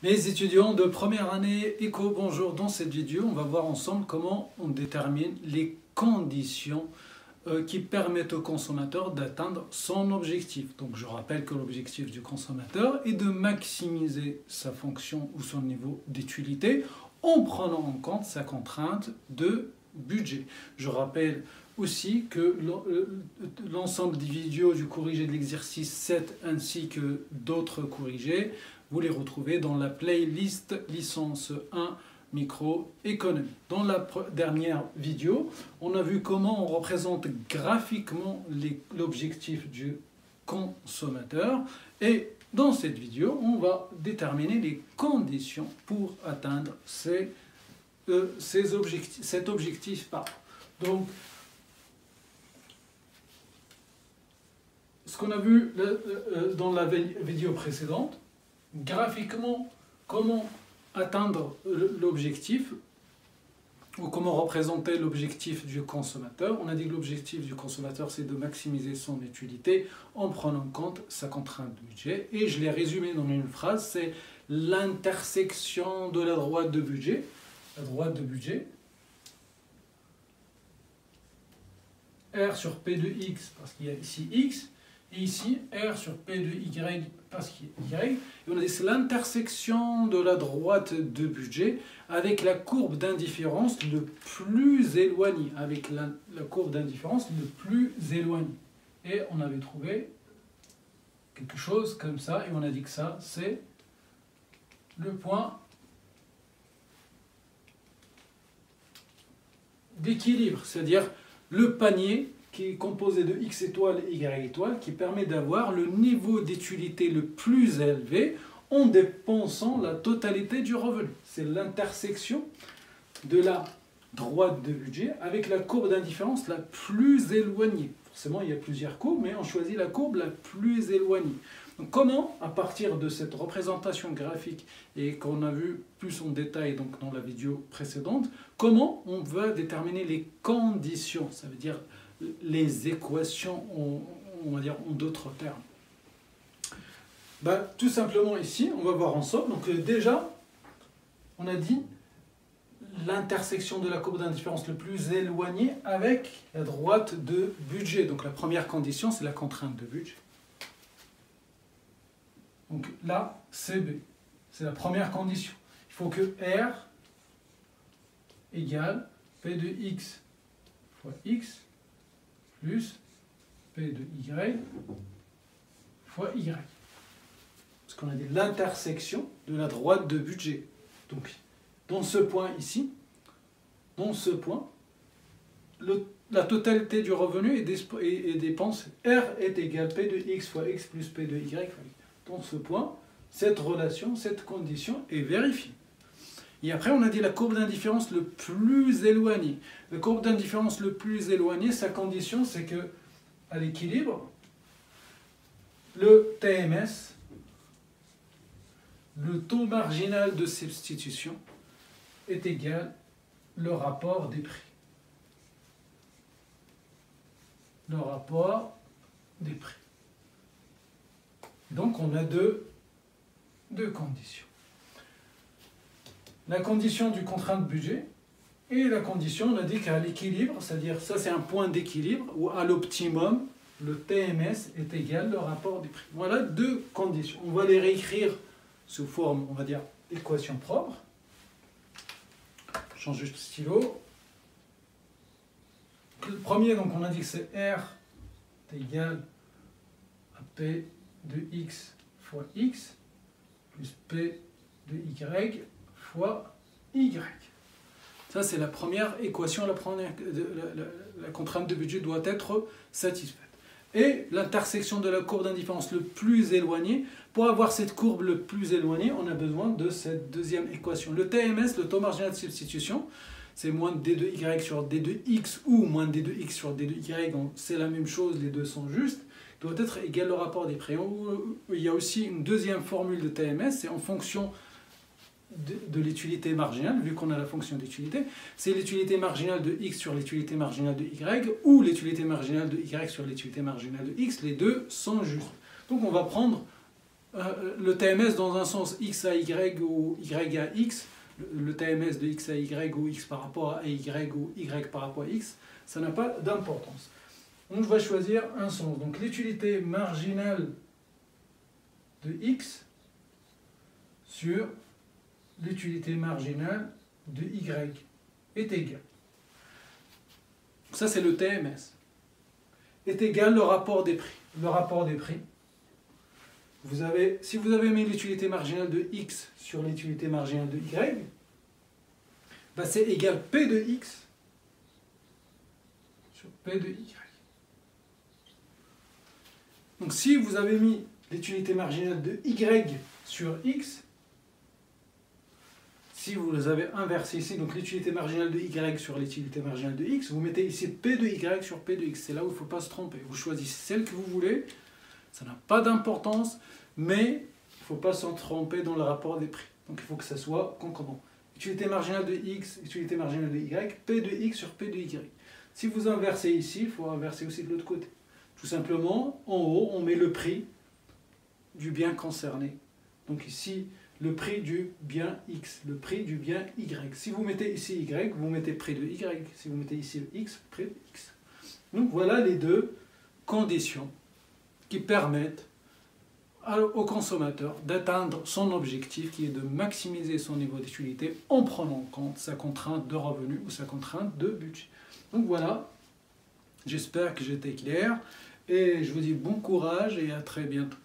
Les étudiants de première année éco, bonjour. Dans cette vidéo, on va voir ensemble comment on détermine les conditions qui permettent au consommateur d'atteindre son objectif. Donc je rappelle que l'objectif du consommateur est de maximiser sa fonction ou son niveau d'utilité en prenant en compte sa contrainte de budget. Je rappelle aussi que l'ensemble des vidéos du corrigé de l'exercice 7 ainsi que d'autres corrigés, vous les retrouvez dans la playlist licence 1 microéconomie. Dans la dernière vidéo, on a vu comment on représente graphiquement l'objectif du consommateur et dans cette vidéo, on va déterminer les conditions pour atteindre cet objectif. Donc, ce qu'on a vu dans la vidéo précédente, graphiquement, comment atteindre l'objectif ou comment représenter l'objectif du consommateur. On a dit que l'objectif du consommateur, c'est de maximiser son utilité en prenant en compte sa contrainte de budget. Et je l'ai résumé dans une phrase, c'est l'intersection de la droite de budget. La droite de budget, R sur P de X, parce qu'il y a ici X, et ici R sur P de Y, parce qu'il y a Y. Et on a dit c'est l'intersection de la droite de budget avec la courbe d'indifférence le plus éloigné. Avec la courbe d'indifférence le plus éloigné. Et on avait trouvé quelque chose comme ça, et on a dit que ça, c'est le point d'équilibre, c'est-à-dire le panier qui est composé de X étoiles et Y étoiles, qui permet d'avoir le niveau d'utilité le plus élevé en dépensant la totalité du revenu. C'est l'intersection de la droite de budget avec la courbe d'indifférence la plus éloignée. Forcément, il y a plusieurs courbes, mais on choisit la courbe la plus éloignée. Donc, comment, à partir de cette représentation graphique et qu'on a vu plus en détail donc, dans la vidéo précédente, comment on va déterminer les conditions, ça veut dire les équations, on va dire en d'autres termes. Tout simplement ici, on va voir ensemble. Donc déjà, on a dit l'intersection de la courbe d'indifférence le plus éloignée avec la droite de budget. Donc la première condition, c'est la contrainte de budget. Donc là, CB, c'est la première condition. Il faut que R égale P de X fois X plus P de Y fois Y. Parce qu'on a dit l'intersection de la droite de budget. Donc, dans ce point ici, la totalité du revenu est dépensée. R est égal P de X fois X plus P de Y fois Y. Dans ce point, cette relation, cette condition est vérifiée. Et après, on a dit la courbe d'indifférence le plus éloigné. La courbe d'indifférence le plus éloigné, sa condition, c'est que à l'équilibre, le TMS, le taux marginal de substitution, est égal au rapport des prix. Le rapport des prix. Donc, on a deux conditions. La condition du contrainte budget et la condition, on a dit qu'à l'équilibre, c'est-à-dire ça c'est un point d'équilibre où à l'optimum, le TMS est égal au rapport des prix. Voilà deux conditions. On va les réécrire sous forme, on va dire, d'équation propre. Je change juste de stylo. Le premier, donc on a dit que c'est R est égal à P de X fois X plus P de Y fois Y. Ça, c'est la première équation, la contrainte de budget doit être satisfaite. Et l'intersection de la courbe d'indifférence le plus éloignée, pour avoir cette courbe le plus éloignée, on a besoin de cette deuxième équation. Le TMS, le taux marginal de substitution, c'est moins D de Y sur D de X ou moins D de X sur D de Y, c'est la même chose, les deux sont justes, doit être égal au rapport des prix. Il y a aussi une deuxième formule de TMS, c'est en fonction de l'utilité marginale, vu qu'on a la fonction d'utilité, c'est l'utilité marginale de X sur l'utilité marginale de Y, ou l'utilité marginale de Y sur l'utilité marginale de X, les deux sont justes. Donc on va prendre le TMS dans un sens x à y ou y à x, le TMS de x à y ou x par rapport à y ou y par rapport à x, ça n'a pas d'importance. Donc je vais choisir un sens. Donc l'utilité marginale de x sur l'utilité marginale de y est égal. Ça c'est le TMS. Est égal le rapport des prix. Le rapport des prix. Si vous avez mis l'utilité marginale de x sur l'utilité marginale de y, ben c'est égal P de x sur P de y. Donc si vous avez mis l'utilité marginale de y sur x, si vous les avez inversés ici, donc l'utilité marginale de y sur l'utilité marginale de x, vous mettez ici P de y sur P de x. C'est là où il ne faut pas se tromper. Vous choisissez celle que vous voulez, ça n'a pas d'importance, mais il ne faut pas s'en tromper dans le rapport des prix. Donc il faut que ça soit concordant. Utilité marginale de x, utilité marginale de y, P de x sur P de y. Si vous inversez ici, il faut inverser aussi de l'autre côté. Tout simplement, en haut, on met le prix du bien concerné. Donc ici, le prix du bien x, le prix du bien y. Si vous mettez ici y, vous mettez prix de y. Si vous mettez ici le x, prix de x. Donc voilà les deux conditions qui permettent au consommateur d'atteindre son objectif qui est de maximiser son niveau d'utilité en prenant en compte sa contrainte de revenu ou sa contrainte de budget. Donc voilà, j'espère que j'étais clair et je vous dis bon courage et à très bientôt.